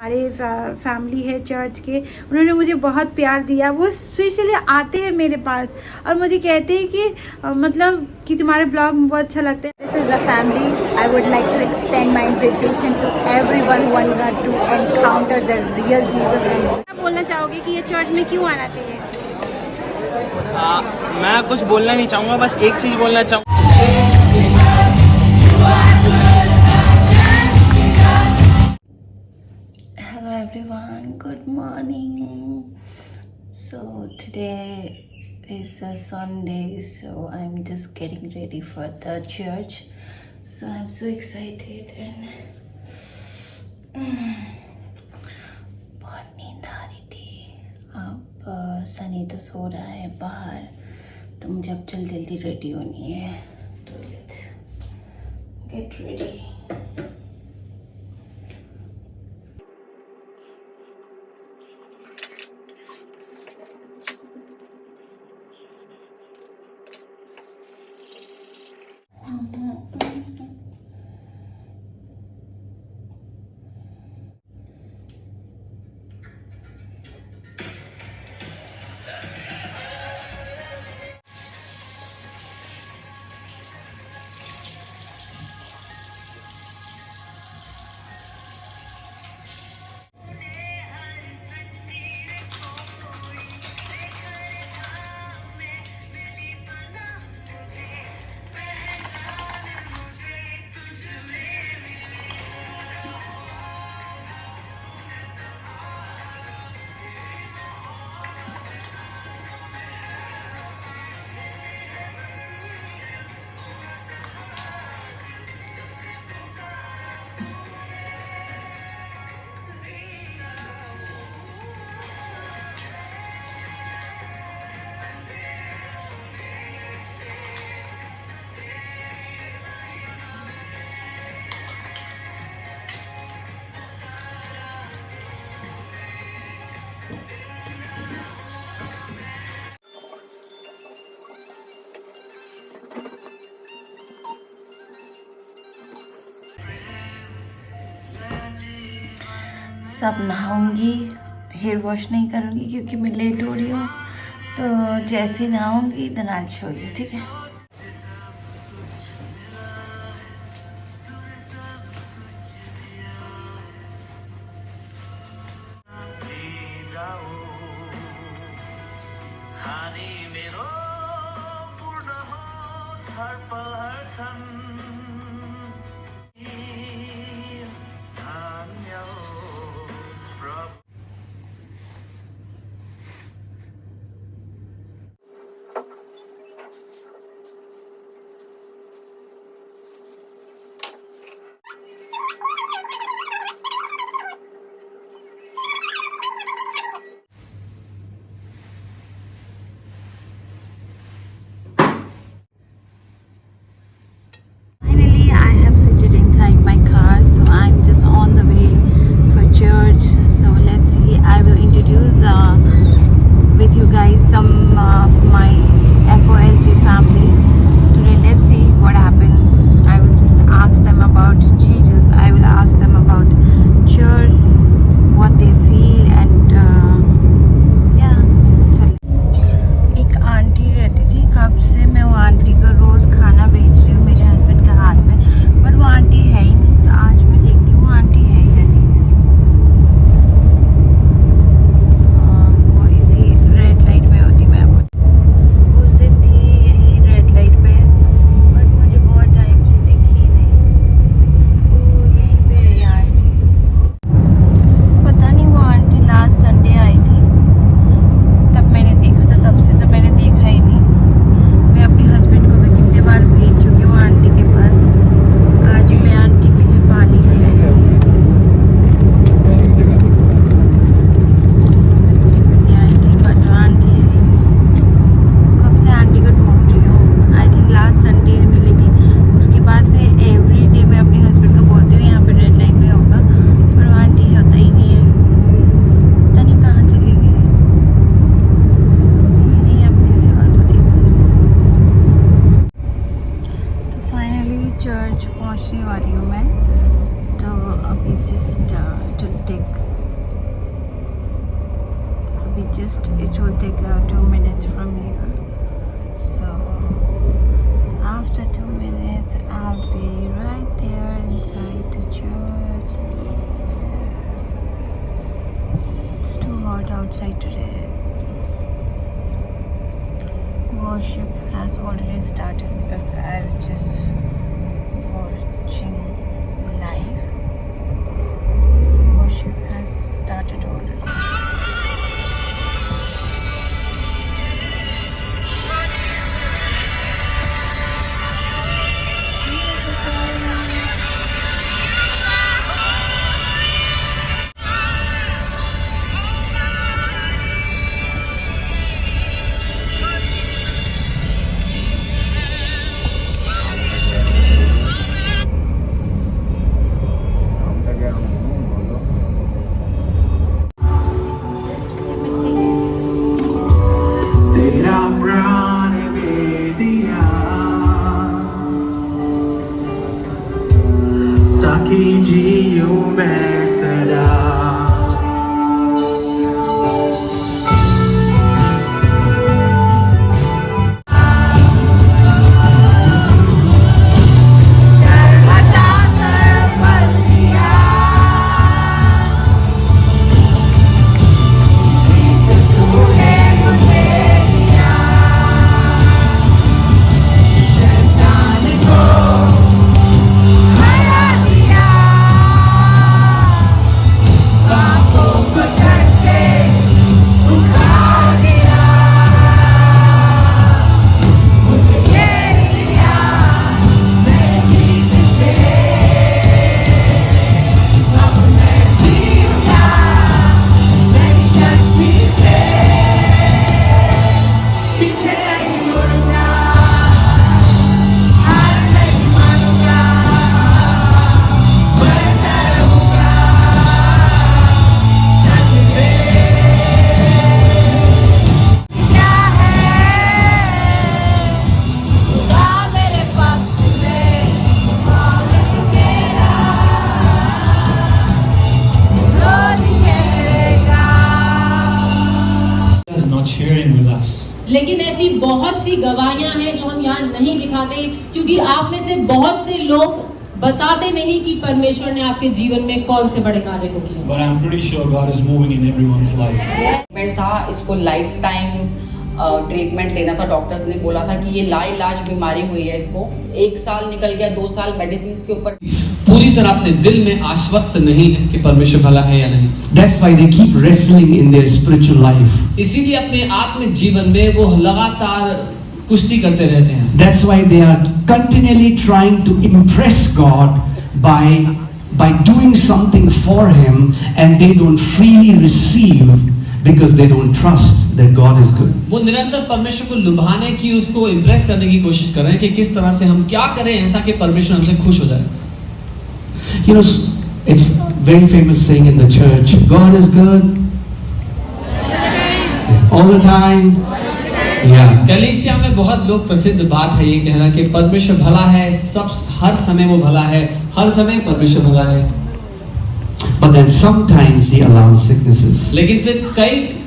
हमारे फैमिली है चर्च के, उन्होंने मुझे बहुत प्यार दिया। वो स्पेशली आते हैं मेरे पास और मुझे कहते हैं कि मतलब कि तुम्हारे ब्लॉग में बहुत अच्छा लगता है। This is a family. I would like to extend my invitation to everyone who wants to encounter the real Jesus. क्या बोलना चाहोगे कि ये चर्च में क्यों आना चाहिए? मैं कुछ बोलना नहीं चाहूँगा, बस एक चीज़ बोलना चाहूँगा। Hello everyone, good morning. So today is a Sunday, so I'm just getting ready for the church. So I'm so excited and बहुत नींद आ रही थी। अब सनी तो सो रहा है बाहर, तो मुझे अब जल्दी जल्दी रेडी होनी है, तो लेट्स गेट रेडी। सब नहाऊंगी, हेयर वॉश नहीं करूँगी क्योंकि मैं लेट हो रही हूँ, तो जैसे ही नहाऊंगी then I will show you, ठीक है। just it will take 2 minutes from here. So after 2 minutes I'll be right there inside the church. It's too hot outside today. Worship has already started because I'm just watching live. Worship has started already. Let me sing it. तेरा प्राण दे दिया ताकि जीऊं मैं सदा not sharing with us. लेकिन ऐसी बहुत सी गवाहियां हैं जो हम यहाँ नहीं दिखाते, क्योंकि आप में से बहुत से लोग बताते नहीं कि परमेश्वर ने आपके जीवन में कौन से बड़े कार्य को किया। But I'm pretty sure God is moving in everyone's life. Treatment था, इसको लाइफ टाइम ट्रीटमेंट लेना था। डॉक्टर्स ने बोला था कि ये लाइलाज बीमारी हुई है, इसको 1 साल निकल गया, 2 साल मेडिसिन के ऊपर। पूरी तरह अपने दिल में आश्वस्त नहीं है कि परमेश्वर भला है या नहीं। That's why they keep wrestling in their spiritual life. इसीलिए अपने आत्मिक जीवन में वो लगातार कुश्ती करते रहते हैं। That's why they are continually trying to impress God by doing something for Him, and they don't freely receive because they don't trust that God is good. वो निरंतर परमेश्वर को लुभाने की, उसको इम्प्रेस करने की कोशिश कर रहे हैं कि किस तरह से हम क्या करें ऐसा कि परमेश्वर हमसे खुश हो जाए। You know, it's very famous saying in the church, God is good all the time. Yeah. कलीसिया में बहुत लोग प्रसिद्ध बात है ये कहना कि परमेश्वर भला है, सब हर समय वो भला है, हर समय परमेश्वर भला है। But then sometimes He allows sicknesses. लेकिन फिर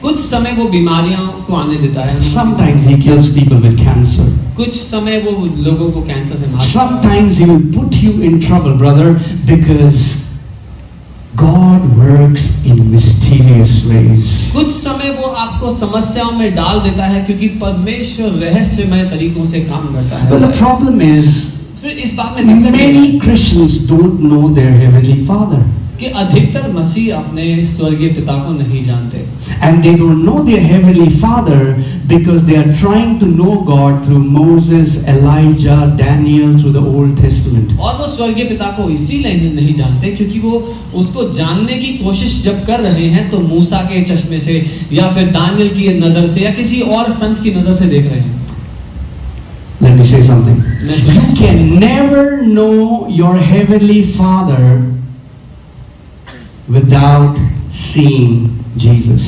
कुछ समय वो बीमारियों को आने देता है। Sometimes He kills people with cancer. कुछ समय वो लोगों को कैंसर से मारता है। Sometimes He will put you in trouble, brother, because God works in mysterious ways. कुछ समय वो आपको समस्याओं में डाल देता है क्योंकि परमेश्वर रहस्यमय तरीकों से काम करता है। But the problem is, फिर इस बात में दिक्कत है many Christians don't know their heavenly Father. कि अधिकतर मसीह अपने स्वर्गीय पिता को नहीं जानते। And they don't know their heavenly Father because they are trying to know God through Moses, Elijah, Daniel, through the Old Testament. और वो स्वर्गीय पिता को इसीलिए नहीं जानते क्योंकि वो उसको जानने की कोशिश जब कर रहे हैं तो मूसा के चश्मे से या फिर दानियल की नजर से या किसी और संत की नजर से देख रहे हैं। Let me say something. You can never know your heavenly Father without seeing Jesus.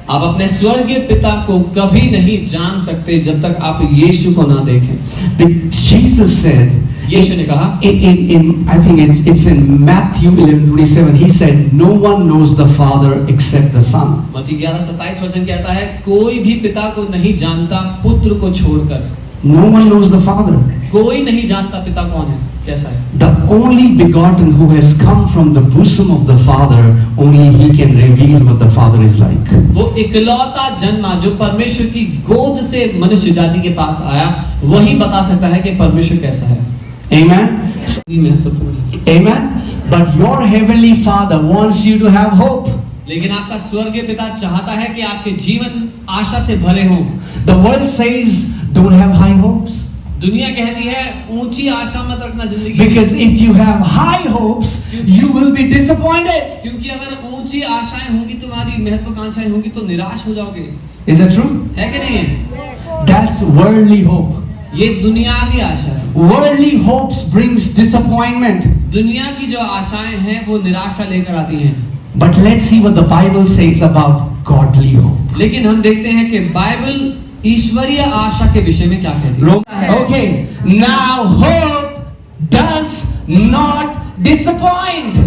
आप अपने स्वर्गीय पिता को कभी नहीं जान सकते जब तक आप यीशु को ना देखें। Jesus said, यीशु ने कहा, I think it's in Matthew 11:27. He said, "No one knows the Father except the Son." मत्ती 11:27 वचन कहता है, कोई भी पिता को नहीं जानता पुत्र को छोड़कर। No one knows the Father. कोई नहीं जानता पिता कौन है, कैसा है। The only begotten who has come from the bosom of the Father, only he can reveal what the Father is like. वो इकलौता जन्मा जो परमेश्वर की गोद से मनुष्य जाति के पास आया, वही बता सकता है कि परमेश्वर कैसा है। Amen. महत्वपूर्ण। Amen. But your heavenly Father wants you to have hope. लेकिन आपका स्वर्गीय पिता चाहता है कि आपके जीवन आशा से भरे हों। The world says, don't have high hopes. दुनिया कहती है ऊंची आशा मत रखना जिंदगी में। Because if you have high hopes, you will be disappointed. क्योंकि अगर ऊंची आशाएं होंगी, तुम्हारी महत्वाकांक्षाएं होंगी, तो निराश हो जाओगे। Is that true? है कि नहीं है? That's worldly hope. ये दुनियावी आशा है। Worldly hopes brings disappointment. दुनिया की जो आशाएं हैं वो निराशा लेकर आती हैं। But let's see what the Bible says about godly hope. लेकिन हम देखते हैं कि बाइबल ईश्वरीय आशा के विषय में क्या कहती है। Okay, now hope does not disappoint.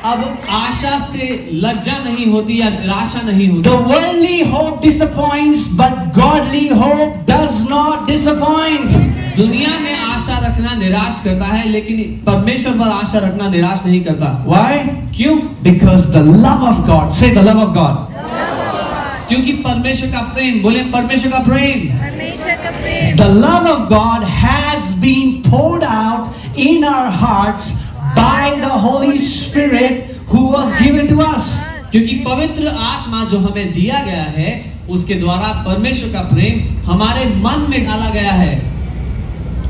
अब आशा से लज्जा नहीं होती या निराशा नहीं होती। The worldly hope disappoints, but godly hope does not disappoint. दुनिया में आशा रखना निराश करता है, लेकिन परमेश्वर पर आशा रखना निराश नहीं करता। Why? क्यों? Because the love of God, say the love of God. क्योंकि परमेश्वर का प्रेम, बोले परमेश्वर का प्रेम। The love of God has been poured out in our hearts by the Holy Spirit who was given to us. क्योंकि पवित्र आत्मा जो हमें दिया गया है, उसके द्वारा परमेश्वर का प्रेम हमारे मन में डाला गया है।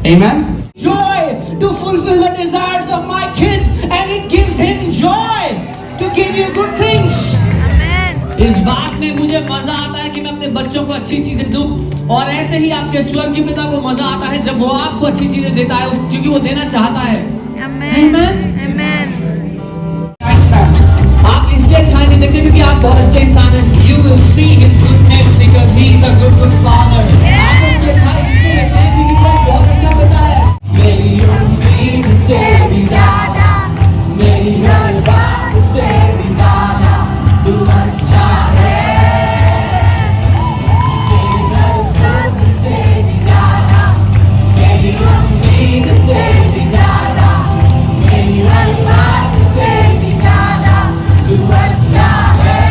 Amen. Joy to fulfill the desires of my kids, and it gives him joy to give you good things. इस बात में मुझे मजा आता है कि मैं अपने बच्चों को अच्छी चीजें दूं, और ऐसे ही आपके स्वर्गीय पिता को मजा आता है जब वो आपको अच्छी चीजें देता है, क्योंकि वो देना चाहता है। Amen. आप इसलिए अच्छा नहीं देखते क्योंकि आप बहुत अच्छे इंसान हैं। You will see his goodness because he is a good father. आप उसकी अच्छाई इसलिए देखते हैं क्योंकि वो बहुत अच्छा पिता है। मेरी उम्मीद से भी ज़्यादा, मेरी हर बात से भी ज़्यादा तू अच्छा है। मेरी हर सोच से भी ज़्यादा, मेरी उम्मीद से भी ज़्यादा, मेरी हर बात से भी ज़्यादा तू अच्छा है।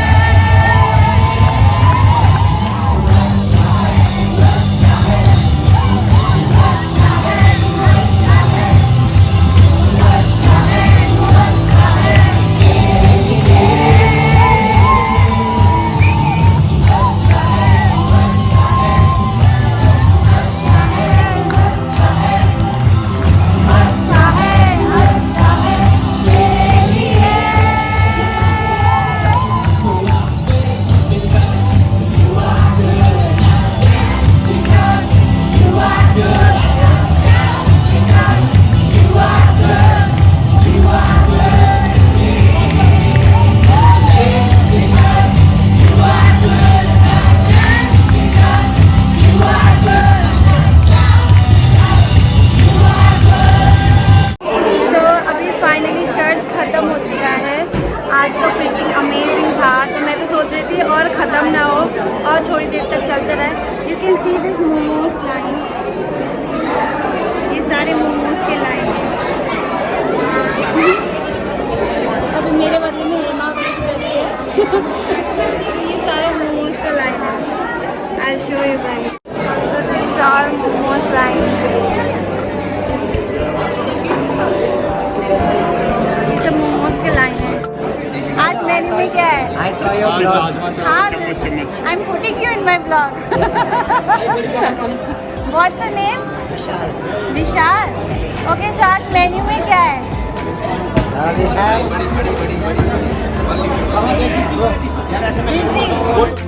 आज तो प्रीचिंग अमेजिंग था, तो मैं तो सोच रही थी और ख़त्म ना हो और थोड़ी देर तक चलते रहे। You can see this momos line, ये सारे मोमोज के लाइन हैं। अभी मेरे बदले में हेमा वेट करती है। ये सारे मोमोज का लाइन है। आई शो यू गाइस, चार मोमोज लाइन। ये सब मोमोज के लाइन है। आज मेन्यू में क्या है? I saw your vlog. हाँ, I'm putting you in my vlog. What's your name? Vishal. Okay, so आज मेन्यू में क्या है? We have busy,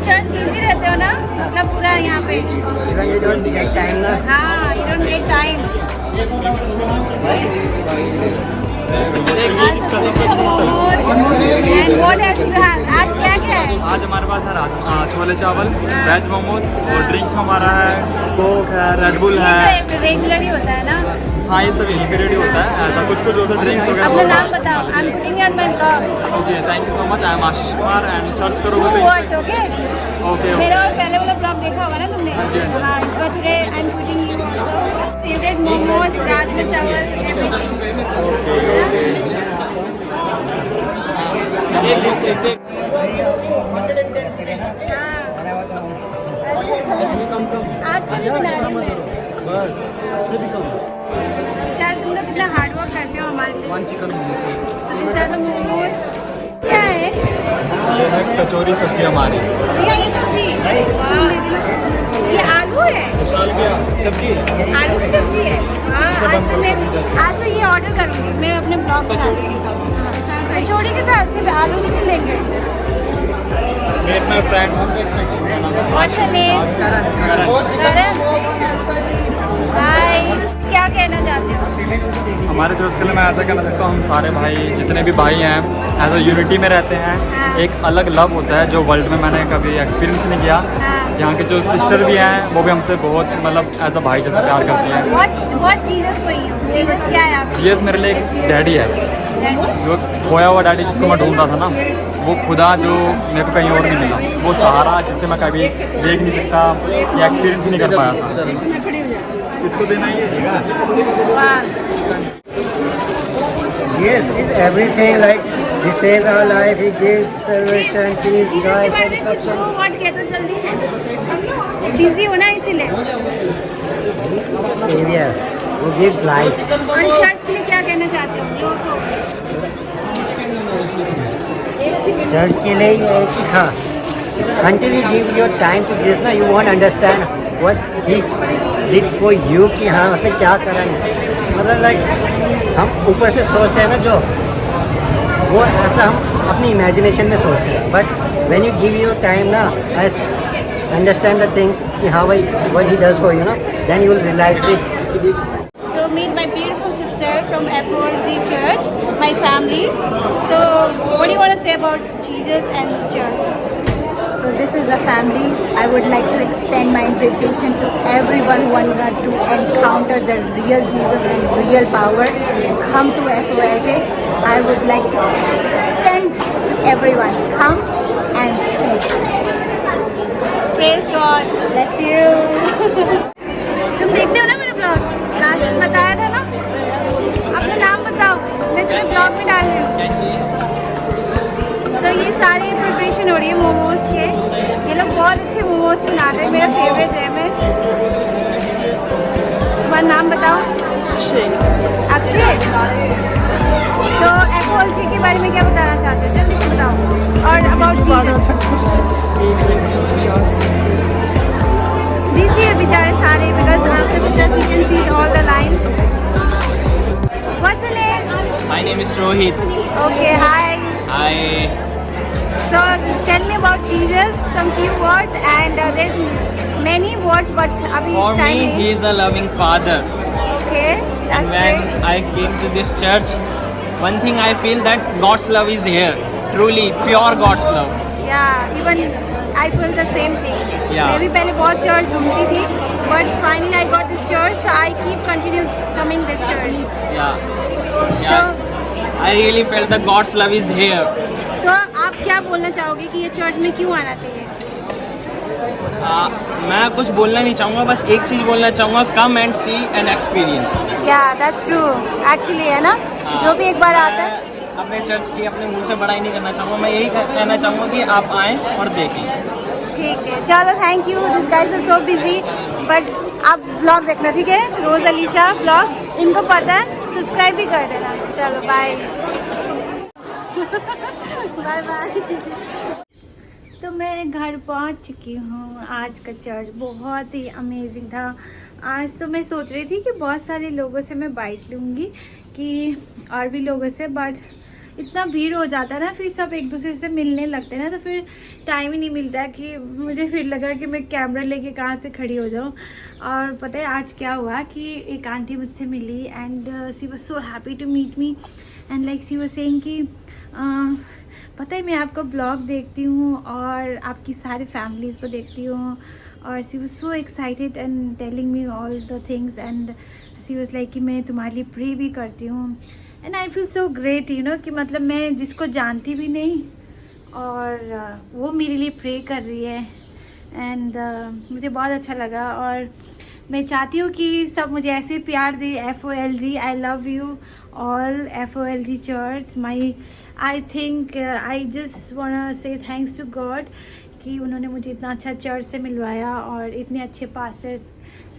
church busy रहते हो ना अपना पूरा यहाँ पे? even we don't get time ना. हाँ, you don't get time. आज momos and what else you have? आज क्या क्या है? है? आज हमारे पास है छोले चावल, वेज मोमोज और ड्रिंक्स में हमारा है कोक है, रेडबुल है। रेगुलर ही होता है ना? हाँ, ये सब यहीं पे रेडी होता है। ऐसा कुछ कुछ होता है ड्रिंक्स वगैरह। अपना नाम बताओ। आई am putting your my blog. Okay, thank you so much. I am Ashish Kumar and search करोगे तो वॉच ओके। ओके। मेरा और पहले वाला ब्लॉग देखा होगा ना तुमने? हाँ, इस बार today I am putting you favourite momos, rajma चावल, एवरीथिंग। आज मुझे बना रही हूँ यार, तुम लोग कितना हार्ड वर्क करते हो हमारे लिए। 1 chicken मोमोज क्या है? ये है कचौरी सब्जी हमारी। ये सब्जी, ये आलू है? सब्जी आलू की सब्जी है। हाँ, आज तो ये ऑर्डर करूँगी मैं अपने ब्लॉग पर। कचौड़ी के साथ सिर्फ आलू नहीं मिलेंगे। Met my friend. What's your name? Karan. Hi, क्या कहना चाहते हो? हमारे चर्च के लिए मैं ऐसा कहना चाहता हूँ, हम सारे भाई जितने भी भाई हैं एज अ यूनिटी में रहते हैं। एक अलग लव होता है जो वर्ल्ड में मैंने कभी एक्सपीरियंस नहीं किया। यहाँ के जो सिस्टर भी हैं वो भी हमसे बहुत मतलब एज अ भाई जैसा प्यार करती हैं। What Jesus for you? Jesus क्या है आपके? जीसस मेरे लिए एक डैडी है, जो खोया हुआ डैडी जिसको मैं ढूंढ रहा था ना, वो खुदा जो मेरे को कहीं और नहीं मिला, वो सहारा जिसे मैं कभी देख नहीं सकता या एक्सपीरियंस नहीं कर पाया था। इसको देना ही है। Yes, he's everything. Like he saves our life. He gives salvation, peace, joy, satisfaction. What कहते हो जल्दी से? बिजी हो ना इसीलिए। Jesus is the savior who gives life. और चर्च के लिए क्या कहना चाहते हो? चर्च के लिए ये है कि हाँ, until you give your time to Jesus ना, you won't understand what he did for you कि हाँ उसने क्या करा है। मतलब लाइक हम ऊपर से सोचते हैं ना जो, वो ऐसा हम अपनी इमेजिनेशन में सोचते हैं, but when you give your time ना, आई अंडरस्टैंड द थिंग कि हाँ भाई what he does for you ना, then you will realise it. So meet my beautiful sister from FOLG Church, my family. So what do you want to say about Jesus and church? So this is a family. I would like to extend my invitation to everyone who wants to encounter the real Jesus and real power. Come to FOLJ. I would like to extend to everyone. Come and see. Praise God. Bless you. तुम देखते हो ना मेरा blog? Last में बताया था ना? अपना नाम बताओ, मैं तुम्हें ब्लॉग में डाल रही हूँ। So ये सारे प्रिपरेशन हो रही है मोमोज के। ये लोग बहुत अच्छे मोमोज बनाते हैं, मेरा फेवरेट है। मैं तुम्हारा नाम बताओ। अक्षय। तो FOLG के बारे में क्या बताना चाहते हो? जल्दी से बताओ। और अबाउट बिजी है बेचारे सारे, because after pictures you can see all the lines. What's your name? My name is Rohit. Okay, hi. I So tell me about Jesus, some few words, and there's many words, but abhi for time me nahi. he is a loving father. Okay, that's And when great. I came to this church, one thing I feel that God's love is here. Truly pure God's love. Yeah, even I feel the same thing. Yeah. मैं भी पहले बहुत church ढूंढती थी, but finally I got this church, so I keep continue coming this church. Yeah. So Yeah. I really felt that God's love is here. तो आप क्या बोलना चाहोगे कि ये चर्च में क्यों आना चाहिए? मैं कुछ बोलना नहीं चाहूँगा, बस एक चीज़ बोलना चाहूँगा, come and see and experience. Yeah, that's true. Actually है ना, जो भी एक बार आता है। अपने चर्च की अपने मुंह से बड़ाई नहीं करना चाहूँगा, मैं यही कहना चाहूँगा कि आप आएँ और देखें। ठीक है, चलो thank you. This guys are so busy, but आप ब्लॉग देखना, ठीक है? रोज अलीशा ब्लॉग, इनको पता है, सब्सक्राइब भी कर देना। चलो बाय बाय बाय। तो मैं घर पहुंच चुकी हूँ। आज का चर्च बहुत ही अमेजिंग था। आज तो मैं सोच रही थी कि बहुत सारे लोगों से मैं बाइट लूँगी कि और भी लोगों से, बट इतना भीड़ हो जाता है ना, फिर सब एक दूसरे से मिलने लगते हैं ना, तो फिर टाइम ही नहीं मिलता है कि मुझे फिर लगा कि मैं कैमरा लेके कहाँ से खड़ी हो जाऊँ। और पता है आज क्या हुआ कि एक आंटी मुझसे मिली and she was so happy to meet me and like she was saying कि पता है मैं आपका ब्लॉग देखती हूँ और आपकी सारी फैमिलीज़ को देखती हूँ और she was so excited and telling me all the things and she was like कि मैं तुम्हारे लिए प्रे भी करती हूँ and I feel so great you know कि मतलब मैं जिसको जानती भी नहीं और वो मेरे लिए प्रे कर रही है एंड मुझे बहुत अच्छा लगा और मैं चाहती हूँ कि सब मुझे ऐसे प्यार दे FOLG I love you all FOLG church my I think I just want say thanks to God कि उन्होंने मुझे इतना अच्छा चर्च से मिलवाया और इतने अच्छे पास्टर्स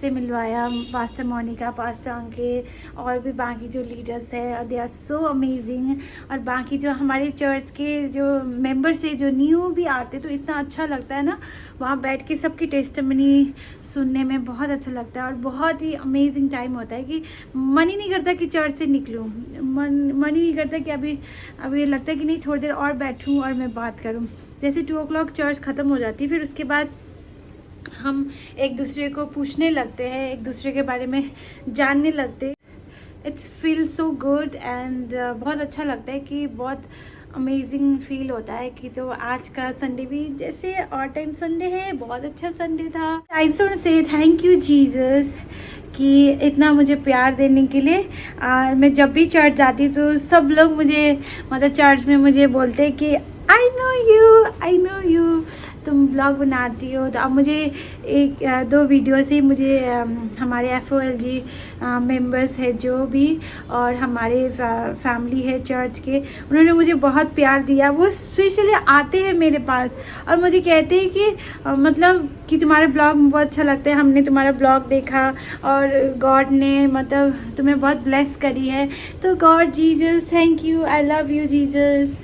से मिलवाया, पास्टर मोनिका, पास्टर अंकित और भी बाकी जो लीडर्स हैं और दे आर सो अमेजिंग और बाकी जो हमारे चर्च के जो मेंबर्स हैं जो न्यू भी आते तो इतना अच्छा लगता है ना वहाँ बैठ के सबकी टेस्टिमनी सुनने में बहुत अच्छा लगता है और बहुत ही अमेजिंग टाइम होता है कि मन ही नहीं करता कि चर्च से निकलूँ, मन ही नहीं करता कि अभी लगता है कि नहीं थोड़ी देर और बैठूँ और मैं बात करूँ। जैसे 2 o'clock चर्च ख़त्म हो जाती है फिर उसके बाद हम एक दूसरे को पूछने लगते हैं, एक दूसरे के बारे में जानने लगते। It's feel so good and बहुत अच्छा लगता है कि बहुत अमेजिंग फील होता है कि तो आज का संडे भी जैसे और टाइम संडे है, बहुत अच्छा संडे था। आई जस्ट वांट टू से थैंक यू जीसस कि इतना मुझे प्यार देने के लिए। मैं जब भी चर्च जाती तो सब लोग मुझे मतलब चर्च में मुझे बोलते कि आई नो यू तुम ब्लॉग बनाती हो। तो अब मुझे 1-2 वीडियो से मुझे हमारे FOLG मेंबर्स है जो भी और हमारे फैमिली है चर्च के, उन्होंने मुझे बहुत प्यार दिया। वो स्पेशली आते हैं मेरे पास और मुझे कहते हैं कि मतलब कि तुम्हारे ब्लॉग बहुत अच्छा लगता है, हमने तुम्हारा ब्लॉग देखा और गॉड ने मतलब तुम्हें बहुत ब्लेस करी है। तो God Jesus thank you, I love you Jesus,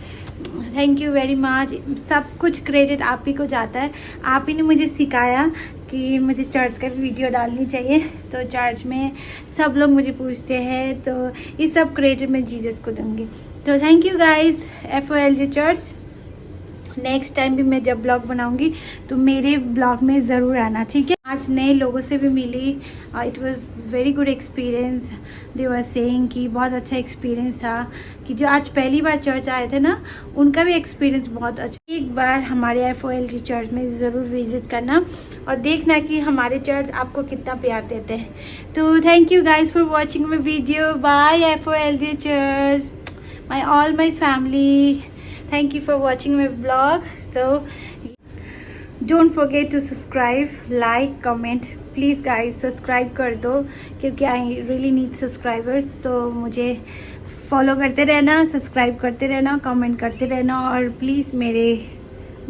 thank you very much. सब कुछ क्रेडिट आप ही को जाता है, आप ही ने मुझे सिखाया कि मुझे चर्च का भी वीडियो डालनी चाहिए। तो चर्च में सब लोग मुझे पूछते हैं तो ये सब क्रेडिट मैं जीसस को दूँगी। तो thank you guys FOLG church. Next time भी मैं जब ब्लॉग बनाऊंगी तो मेरे ब्लॉग में ज़रूर आना, ठीक है। आज नए लोगों से भी मिली, it was very good experience. They were saying कि बहुत अच्छा एक्सपीरियंस था कि जो आज पहली बार चर्च आए थे ना उनका भी एक्सपीरियंस बहुत अच्छा। एक बार हमारे FOLG चर्च में ज़रूर विज़िट करना और देखना कि हमारे चर्च आपको कितना प्यार देते हैं। तो thank you guys for watching my video. Bye FOLG church, all my family. Thank you for watching my vlog. So don't forget to subscribe, like, comment. Please guys subscribe कर दो क्योंकि I really need subscribers। तो मुझे follow करते रहना, subscribe करते रहना, comment करते रहना और प्लीज़ मेरे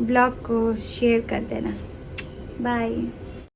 ब्लॉग को शेयर कर देना। बाय।